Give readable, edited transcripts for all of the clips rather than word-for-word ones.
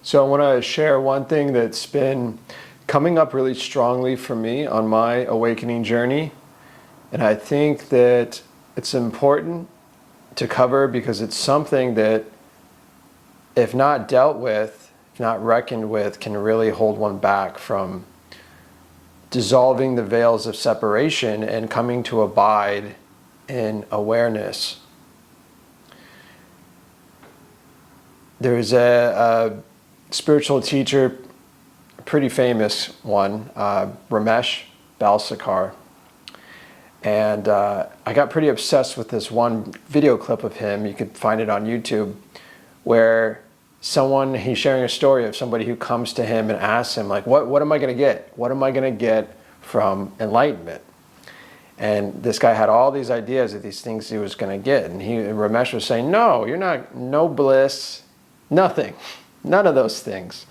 So I want to share one thing that's been coming up really strongly for me on my awakening journey. And I think that it's important to cover because it's something that, if not dealt with, if not reckoned with, can really hold one back from dissolving the veils of separation and coming to abide in awareness. There's a spiritual teacher, a pretty famous one, Ramesh Balsekar. And I got pretty obsessed with this one video clip of him. You could find it on YouTube, where he's sharing a story of somebody who comes to him and asks him, like, what am I going to get? What am I going to get from enlightenment? And this guy had all these ideas of these things he was going to get. And Ramesh was saying, no, you're not, no bliss, nothing, none of those things.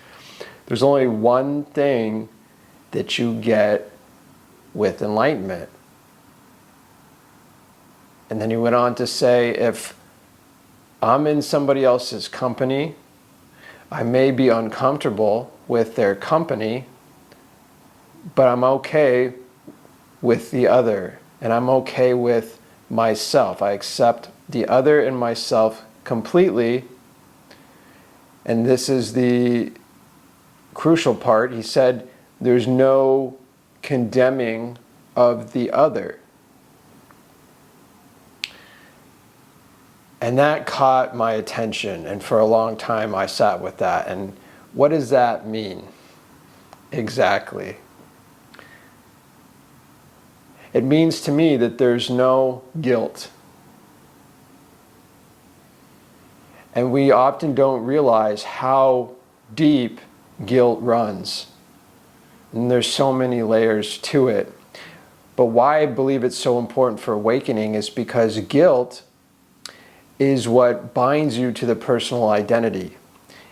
There's only one thing that you get with enlightenment. And then he went on to say, if I'm in somebody else's company, I may be uncomfortable with their company, but I'm okay with the other, and I'm okay with myself. I accept the other and myself completely. And this is the crucial part. He said, there's no condemning of the other. And that caught my attention, and for a long time I sat with that. And what does that mean exactly? It means to me that there's no guilt. And we often don't realize how deep guilt runs. And there's so many layers to it. But why I believe it's so important for awakening is because guilt is what binds you to the personal identity.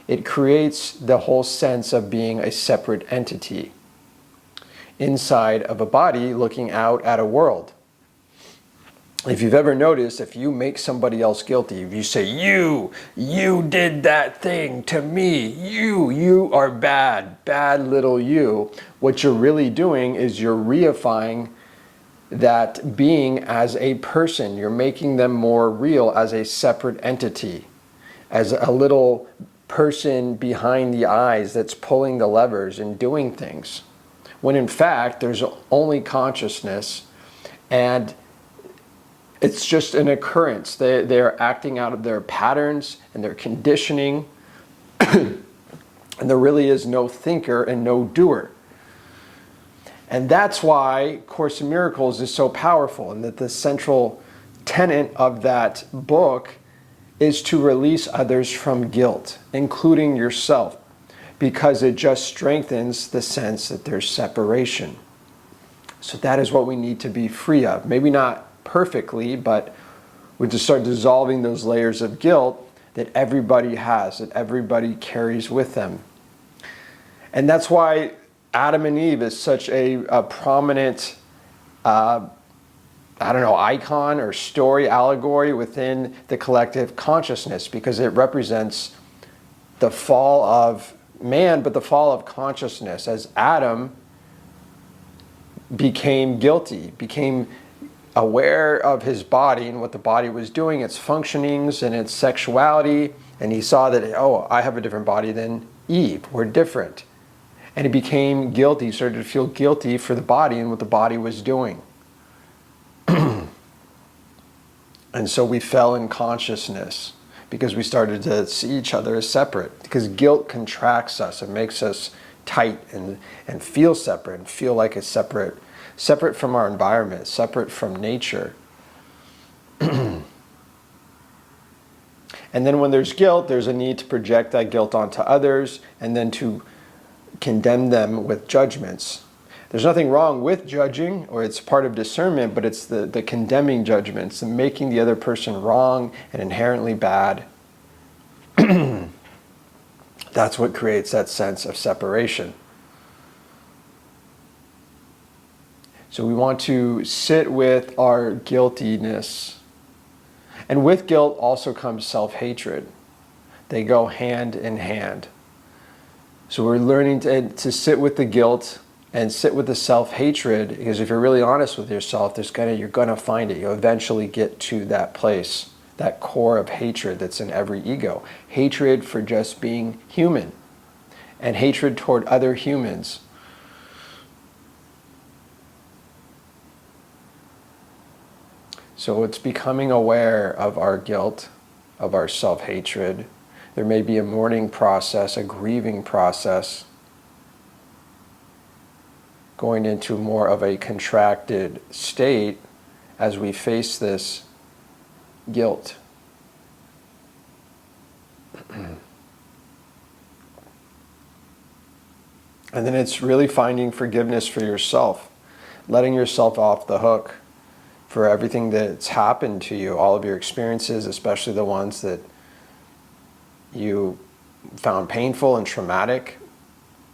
It creates the whole sense of being a separate entity inside of a body looking out at a world. If you've ever noticed, if you make somebody else guilty, if you say, you did that thing to me, you are bad little you, what you're really doing is you're reifying that being as a person. You're making them more real as a separate entity, as a little person behind the eyes that's pulling the levers and doing things. When in fact, there's only consciousness, and it's just an occurrence. They're acting out of their patterns and their conditioning, and there really is no thinker and no doer. And that's why Course in Miracles is so powerful, and that the central tenet of that book is to release others from guilt, including yourself, because it just strengthens the sense that there's separation. So that is what we need to be free of. Maybe not perfectly, but we just start dissolving those layers of guilt that everybody has, that everybody carries with them. And that's why Adam and Eve is such a prominent, icon or story, allegory within the collective consciousness, because it represents the fall of man, but the fall of consciousness, as Adam became guilty, became aware of his body and what the body was doing, its functionings and its sexuality, and he saw that, oh, I have a different body than Eve, we're different. And he became guilty, started to feel guilty for the body and what the body was doing. And so we fell in consciousness because we started to see each other as separate. Because guilt contracts us, it makes us tight and feel separate, and feel like it's separate from our environment, separate from nature. And then when there's guilt, there's a need to project that guilt onto others, and then to condemn them with judgments. There's nothing wrong with judging, or it's part of discernment, but it's the condemning judgments and making the other person wrong and inherently bad. That's what creates that sense of separation. So we want to sit with our guiltiness. And with guilt also comes self-hatred. They go hand in hand. So we're learning to sit with the guilt and sit with the self-hatred, because if you're really honest with yourself, you're gonna find it. You'll eventually get to that place, that core of hatred that's in every ego. Hatred for just being human, and hatred toward other humans. So it's becoming aware of our guilt, of our self-hatred. There may be a mourning process, a grieving process, going into more of a contracted state as we face this guilt. And then it's really finding forgiveness for yourself, letting yourself off the hook for everything that's happened to you, all of your experiences, especially the ones that you found painful and traumatic.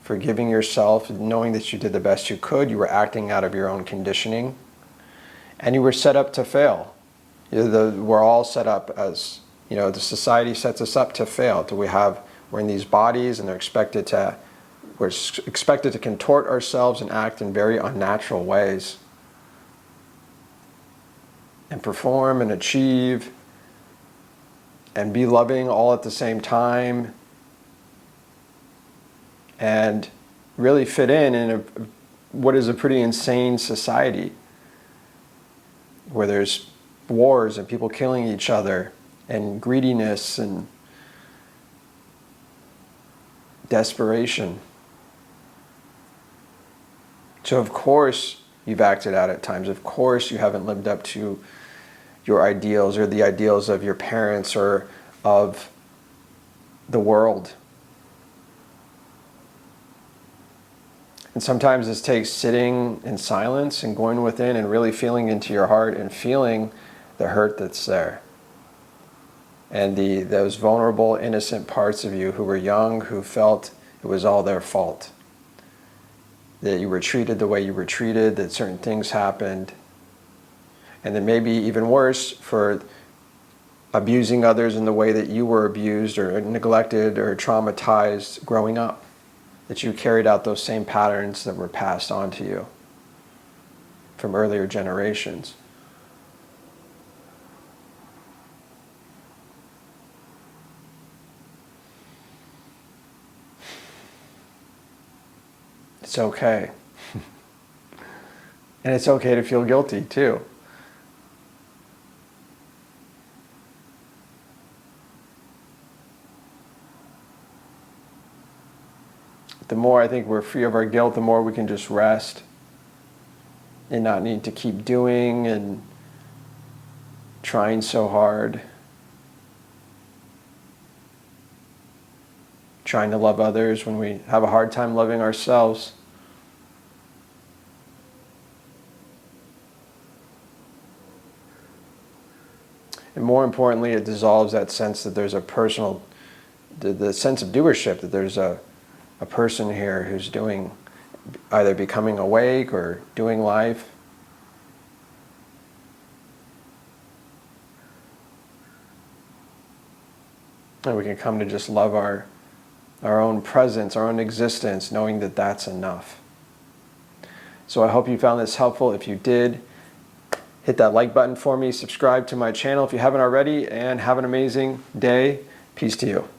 Forgiving yourself, knowing that you did the best you could, you were acting out of your own conditioning, and you were set up to fail. We're all set up as, the society sets us up to fail. We're in these bodies, and we're expected to contort ourselves and act in very unnatural ways, and perform and achieve and be loving all at the same time, and really fit in what is a pretty insane society where there's wars and people killing each other and greediness and desperation. So of course you've acted out at times. Of course you haven't lived up to your ideals or the ideals of your parents or of the world. And sometimes this takes sitting in silence and going within and really feeling into your heart and feeling the hurt that's there. And those vulnerable, innocent parts of you who were young, who felt it was all their fault. That you were treated the way you were treated, that certain things happened. And then maybe even worse, for abusing others in the way that you were abused or neglected or traumatized growing up. That you carried out those same patterns that were passed on to you from earlier generations. It's okay. And it's okay to feel guilty too. The more I think we're free of our guilt, the more we can just rest and not need to keep doing and trying so hard, trying to love others when we have a hard time loving ourselves. And more importantly, it dissolves that sense that there's a personal, the sense of doership, that there's a person here who's doing, either becoming awake or doing life. And we can come to just love our own presence, our own existence, knowing that that's enough. So I hope you found this helpful. If you did, hit that like button for me, subscribe to my channel if you haven't already, and have an amazing day. Peace to you.